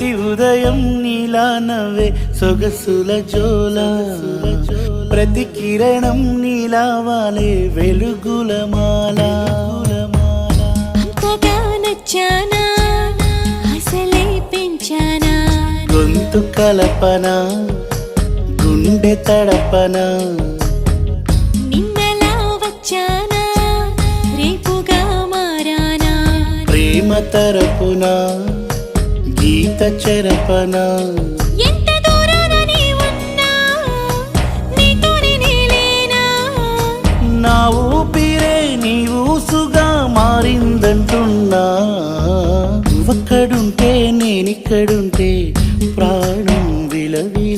ప్రతి ఉదయం నీలా నవ్వే సొగసుల జోల ప్రతి కిరణం నీలా వాలే వెలుగుల మాల అంతగా నచ్చానా అసలే పెంచానా గొంతు కలపన గుండె తడపన నిన్నలా వచ్చానా రేపుగా మారానా ప్రేమ తరపున గీత చెరపన ఎంత దూరాన నీ ఉన్నా నీతోనే నేలేనా నా ఊపిరే నీ ఊసుగా మారిందంటున్నా నువ్వక్కడుంటే నేనిక్కడుంటే ప్రాణం విలవి